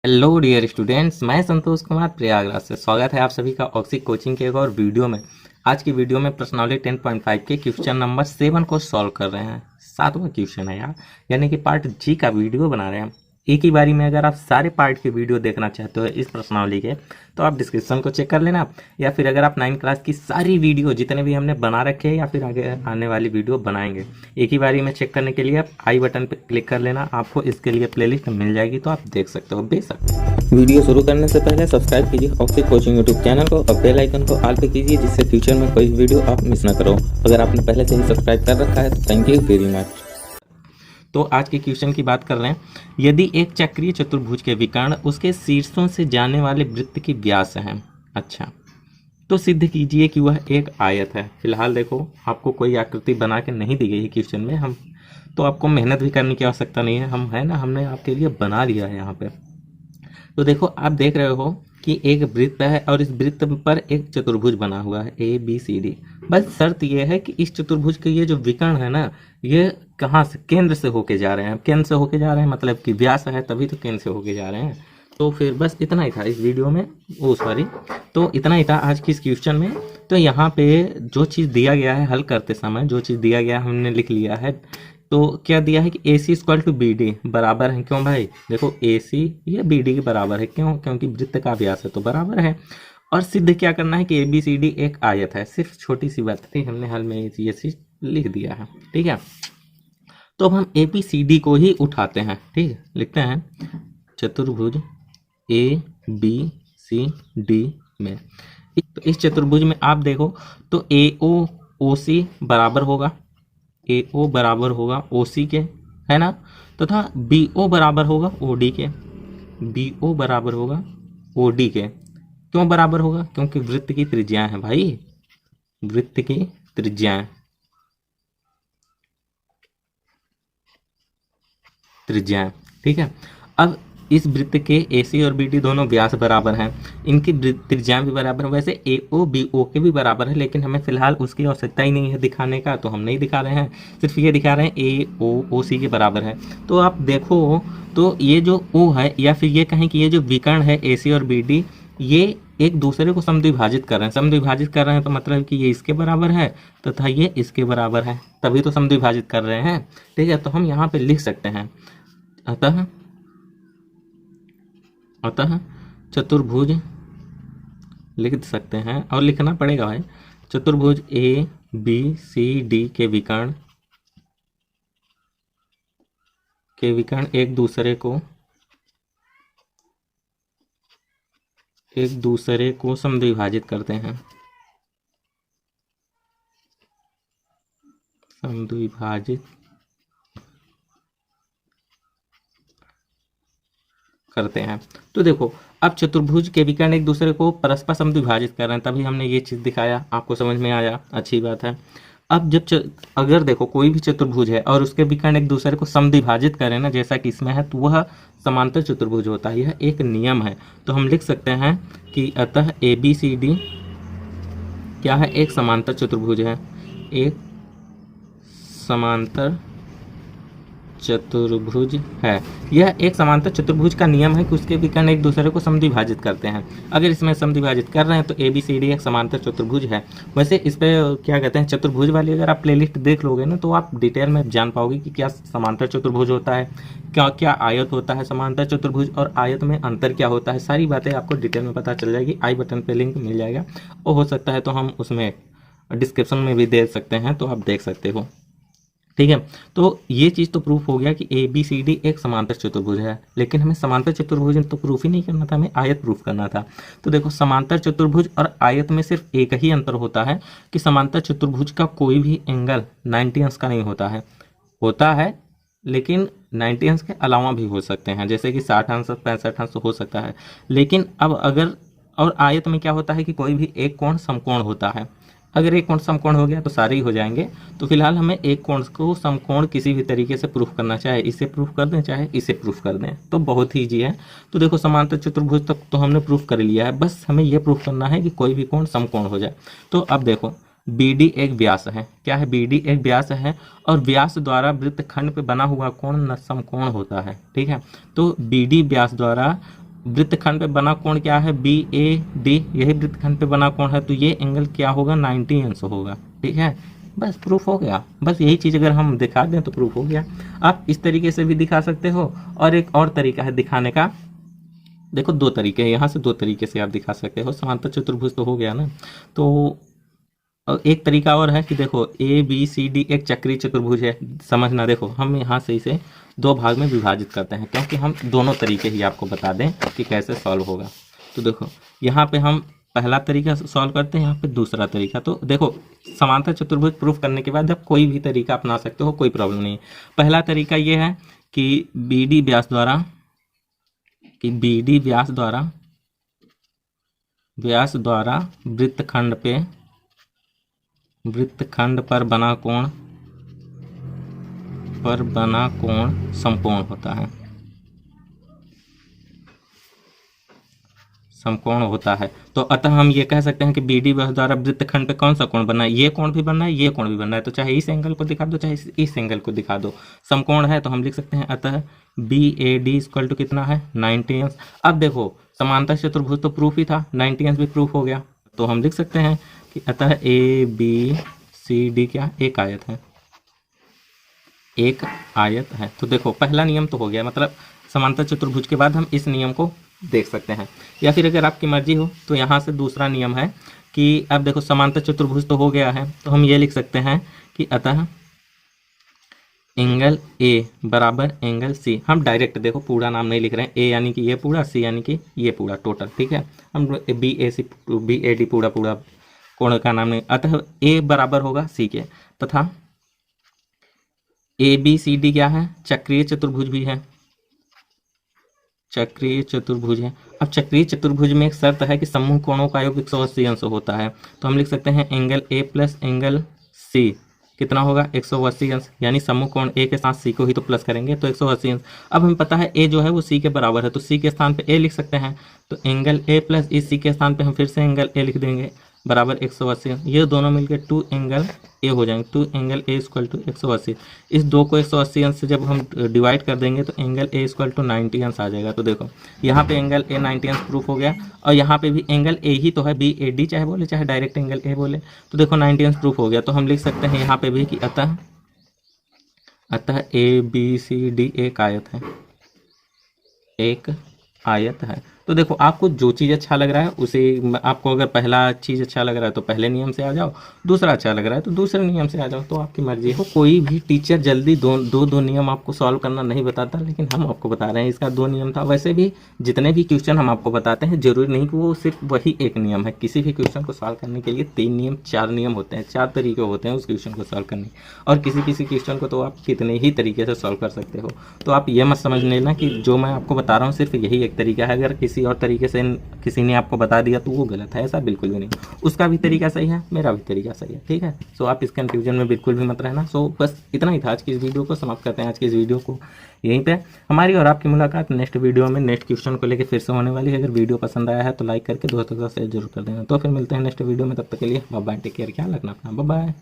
Hello dear students, मैं संतोष कुमार प्रयागराज से स्वागत है आप सभी का ऑक्सी कोचिंग के एक और वीडियो में। आज की वीडियो में पर्सनालिटी 10.5 के क्वेश्चन नंबर 7 को सॉल्व कर रहे हैं। 7वां क्वेश्चन है यार, यानी कि पार्ट जी का वीडियो बना रहे हैं। एक ही बारी में अगर आप सारे पार्ट के वीडियो देखना चाहते हो इस प्रश्नावली के, तो आप डिस्क्रिप्शन को चेक कर लेना, या फिर अगर आप 9 क्लास की सारी वीडियो जितने भी हमने बना रखे हैं या फिर आगे आने वाली वीडियो बनाएंगे, एक ही बारी में चेक करने के लिए आप आई बटन पर क्लिक कर लेना। आपको इसके लिए प्लेलिस्ट मिल जाएगी, तो आप देख सकते हो बेशक। वीडियो शुरू करने से पहले सब्सक्राइब कीजिए ऑक्सी कोचिंग यूट्यूब चैनल को और बेल आइकन को ऑल पे कीजिए, जिससे फ्यूचर में कोई वीडियो आप मिस ना करो। अगर आपने पहले से ही सब्सक्राइब कर रखा है तो थैंक यू वेरी मच। तो आज के क्वेश्चन की बात कर रहे हैं। यदि एक चक्रीय चतुर्भुज के विकर्ण उसके शीर्षों से जाने वाले वृत्त की व्यास है, अच्छा, तो सिद्ध कीजिए कि वह एक आयत है। फिलहाल देखो, आपको कोई आकृति बना के नहीं दी गई है क्वेश्चन में, हम तो आपको मेहनत भी करने की आवश्यकता नहीं है, हम है ना, हमने आपके लिए बना दिया है यहाँ पे। तो देखो, आप देख रहे हो कि एक वृत्त है और इस वृत्त पर एक चतुर्भुज बना हुआ है ABCD। बस शर्त यह है कि इस चतुर्भुज के ये जो विकर्ण है ना, ये कहाँ से, केंद्र से होके जा रहे हैं। केंद्र से होके जा रहे हैं मतलब कि व्यास है, तभी तो केंद्र से होके जा रहे हैं। तो फिर बस इतना ही था इस वीडियो में, वो सॉरी, तो इतना ही था आज की इस क्वेश्चन में। तो यहाँ पे जो चीज़ दिया गया है हल करते समय, जो चीज़ दिया गया है हमने लिख लिया है। तो क्या दिया है कि AC = BD बराबर है, क्यों भाई, देखो AC ये BD के बराबर है, क्यों, क्योंकि वृत्त का व्यास है तो बराबर है। और सिद्ध क्या करना है कि ABCD एक आयत है। सिर्फ छोटी सी बात थी, हमने हल में ये चीज लिख दिया है, ठीक है। तो अब हम ABCD को ही उठाते हैं, ठीक है, लिखते हैं चतुर्भुज ABCD में। तो इस चतुर्भुज में आप देखो तो AOC बराबर होगा, AO बराबर होगा OC के, है ना, तथा BO बराबर होगा OD के, BO बराबर होगा OD के। क्यों बराबर होगा, क्योंकि वृत्त की त्रिज्याएं हैं भाई, वृत्त की त्रिज्याएं, त्रिज्याएं, ठीक है। अब इस वृत्त के AC और BD दोनों व्यास बराबर हैं, इनकी त्रिज्याएं भी बराबर हैं। वैसे AO BO के भी बराबर है, लेकिन हमें फिलहाल उसकी आवश्यकता ही नहीं है दिखाने का, तो हम नहीं दिखा रहे हैं, सिर्फ ये दिखा रहे हैं AO OC के बराबर है। तो आप देखो, तो ये जो O है, या फिर ये कहें कि ये जो विकर्ण है AC और BD, ये एक दूसरे को समद्विभाजित कर रहे हैं। समद्विभाजित कर रहे हैं तो मतलब कि ये इसके बराबर है तथा ये इसके बराबर है, तभी तो समद्विभाजित कर रहे हैं, ठीक है। तो हम यहाँ पे लिख सकते हैं अतः अतः चतुर्भुज लिख सकते हैं, और लिखना पड़ेगा भाई, चतुर्भुज ABCD के विकर्ण एक दूसरे को समद्विभाजित करते हैं, समद्विभाजित करते हैं। तो देखो, अब चतुर्भुज के विकर्ण एक दूसरे को परस्पर समद्विभाजित कर रहे हैं, तभी हमने ये चीज़ दिखाया, आपको समझ में आया, अच्छी बात है। अब जब अगर देखो कोई भी चतुर्भुज है और उसके विकर्ण एक दूसरे को समद्विभाजित करें ना, जैसा कि इसमें है, तो वह समांतर चतुर्भुज होता है, यह एक नियम है। तो हम लिख सकते हैं कि अतः ABCD क्या है, एक समांतर चतुर्भुज है, एक समांतर चतुर्भुज है। यह एक समांतर चतुर्भुज का नियम है कि उसके विकर्ण एक दूसरे को समद्विभाजित करते हैं। अगर इसमें समद्विभाजित कर रहे हैं तो ABCD एक समांतर चतुर्भुज है। वैसे इस पे क्या कहते हैं, चतुर्भुज वाली अगर आप प्लेलिस्ट देख लोगे ना, तो आप डिटेल में जान पाओगे कि क्या समांतर चतुर्भुज होता है, क्या क्या आयत होता है समांतर चतुर्भुज, और आयत में अंतर क्या होता है। सारी बातें आपको डिटेल में पता चल जाएगी, आई बटन पे लिंक मिल जाएगा, और हो सकता है तो हम उसमें डिस्क्रिप्शन में भी दे सकते हैं, तो आप देख सकते हो, ठीक है। तो ये चीज़ तो प्रूफ हो गया कि ABCD एक समांतर चतुर्भुज है, लेकिन हमें समांतर चतुर्भुज तो प्रूफ ही नहीं करना था, हमें आयत प्रूफ करना था। तो देखो, समांतर चतुर्भुज और आयत में सिर्फ एक ही अंतर होता है कि समांतर चतुर्भुज का कोई भी एंगल 90 अंश का नहीं होता है, लेकिन 90 अंश के अलावा भी हो सकते हैं, जैसे कि 60 अंश 65 अंश हो सकता है। लेकिन अब अगर, और आयत में क्या होता है कि कोई भी एक कोण समकोण होता है। अगर एक कोण समकोण हो गया तो सारे ही हो जाएंगे। तो फिलहाल हमें एक कोण को समकोण किसी भी तरीके से प्रूफ करना, चाहे इसे प्रूफ कर दें चाहे इसे प्रूफ कर दें, तो बहुत ही ईजी है। तो देखो, समांतर चतुर्भुज तक तो हमने प्रूफ कर लिया है, बस हमें यह प्रूफ करना है कि कोई भी कोण समकोण हो जाए। तो अब देखो, BD एक व्यास है, क्या है, BD एक व्यास है, और व्यास द्वारा वृत्तखंड पे बना हुआ कोण समकोण होता है, ठीक है। तो BD व्यास द्वारा वृत्तखंड पे बना कोण क्या है, बी ए डी, यही वृत्तखंड पे बना कोण है, तो ये एंगल क्या होगा, 90 अंश होगा। ठीक है, बस प्रूफ हो गया। बस यही चीज़ अगर हम दिखा दें तो प्रूफ हो गया। आप इस तरीके से भी दिखा सकते हो, और एक और तरीका है दिखाने का। देखो दो तरीके हैं, यहाँ से दो तरीके से आप दिखा सकते हो। समांतर चतुर्भुज तो हो गया ना, तो एक तरीका और है कि देखो ए बी सी डी एक चक्रीय चतुर्भुज है। समझना, देखो हम यहाँ से इसे दो भाग में विभाजित करते हैं, क्योंकि हम दोनों तरीके ही आपको बता दें कि कैसे सॉल्व होगा। तो देखो यहाँ पे हम पहला तरीका सॉल्व करते हैं, यहाँ पे दूसरा तरीका। तो देखो समांतर चतुर्भुज प्रूफ करने के बाद आप कोई भी तरीका अपना सकते हो, कोई प्रॉब्लम नहीं है। पहला तरीका ये है कि बी डी व्यास द्वारा वृत्तखंड पर बना कोण समकोण होता है। तो अतः हम ये कह सकते हैं कि बी डी व्यास द्वारा वृत्तखंड पे कौन सा कोण बनना है, ये कोण भी बनना है, ये कोण भी बनना है। तो चाहे इस एंगल को दिखा दो, चाहे इस एंगल को दिखा दो, समकोण है। तो हम लिख सकते हैं अतः B A D equal to कितना है, 90 अंश। अब देखो समांतर चतुर्भुज तो प्रूफ ही था, 90 अंश भी प्रूफ हो गया। तो हम लिख सकते हैं कि अतः ए बी सी डी क्या एक आयत है। तो देखो पहला नियम तो हो गया, मतलब समांतर चतुर्भुज के बाद हम इस नियम को देख सकते हैं। या फिर अगर आपकी मर्जी हो तो यहाँ से दूसरा नियम है कि अब देखो समांतर चतुर्भुज तो हो गया है, तो हम ये लिख सकते हैं कि अतः एंगल ए बराबर एंगल सी। हम डायरेक्ट देखो पूरा नाम नहीं लिख रहे हैं, ए यानी कि ये पूरा, सी यानी कि ये पूरा टोटल। ठीक है, हम बी ए डी पूरा कोण का नाम नहीं। अतः ए बराबर होगा सी के, तथा ए बी सी डी क्या है, चक्रीय चतुर्भुज भी है, चक्रीय चतुर्भुज है। अब चक्रीय चतुर्भुज में एक शर्त है कि समूह कोणों का योग 180 अंश होता है। तो हम लिख सकते हैं angle A plus angle C कितना होगा, 180 अंश। यानी समूह कोण ए के साथ सी को ही तो प्लस करेंगे, तो 180 अंश। अब हमें पता है ए जो है वो सी के बराबर है, तो सी के स्थान पे ए लिख सकते हैं। तो एंगल ए प्लस इस सी के स्थान पे हम फिर से एंगल ए लिख देंगे बराबर 180। ये दोनों मिलकर 2 एंगल ए हो जाएंगे, 2 एंगल ए इक्वल टू 180। इस दो को 180 अंश से जब हम डिवाइड कर देंगे तो एंगल ए इक्वल टू 90 अंश आ जाएगा। तो देखो यहाँ पे एंगल ए 90 अंश प्रूफ हो गया, और यहाँ पे भी एंगल ए ही तो है, बी ए डी चाहे बोले चाहे डायरेक्ट एंगल ए बोले, तो देखो 90 अंश प्रूफ हो गया। तो हम लिख सकते हैं यहाँ पे भी कि अतः ए बी सी डी एक आयत है। तो देखो आपको जो चीज़ अच्छा लग रहा है उसे, आपको अगर पहला चीज़ अच्छा लग रहा है तो पहले नियम से आ जाओ, दूसरा अच्छा लग रहा है तो दूसरे नियम से आ जाओ, तो आपकी मर्जी हो। कोई भी टीचर जल्दी दो नियम आपको सॉल्व करना नहीं बताता, लेकिन हम आपको बता रहे हैं इसका 2 नियम था। वैसे भी जितने भी क्वेश्चन हम आपको बताते हैं जरूरी नहीं कि वो सिर्फ वही एक नियम है। किसी भी क्वेश्चन को सॉल्व करने के लिए 3 नियम 4 नियम होते हैं, 4 तरीके होते हैं उस क्वेश्चन को सॉल्व करने, और किसी क्वेश्चन को तो आप कितने ही तरीके से सॉल्व कर सकते हो। तो आप ये मत समझ लेना कि जो मैं आपको बता रहा हूँ सिर्फ यही एक तरीका है। अगर किसी और तरीके से किसी ने आपको बता दिया तो वो गलत है, ऐसा बिल्कुल भी नहीं। उसका भी तरीका सही है, मेरा भी तरीका सही है। ठीक है, सो आप इस कंफ्यूजन में बिल्कुल भी मत रहना। सो बस इतना ही था आज की इस वीडियो को, समाप्त करते हैं आज की इस वीडियो को यहीं पे। हमारी और आपकी मुलाकात नेक्स्ट वीडियो में नेक्स्ट क्वेश्चन को लेकर फिर से होने वाली है। अगर वीडियो पसंद आया है तो लाइक करके दोस्तों के साथ शेयर जरूर कर देना। तो फिर मिलते हैं नेक्स्ट वीडियो में, तब तक के लिए बाय बाय, टेक केयर, ख्याल रखना अपना, बाय बाय।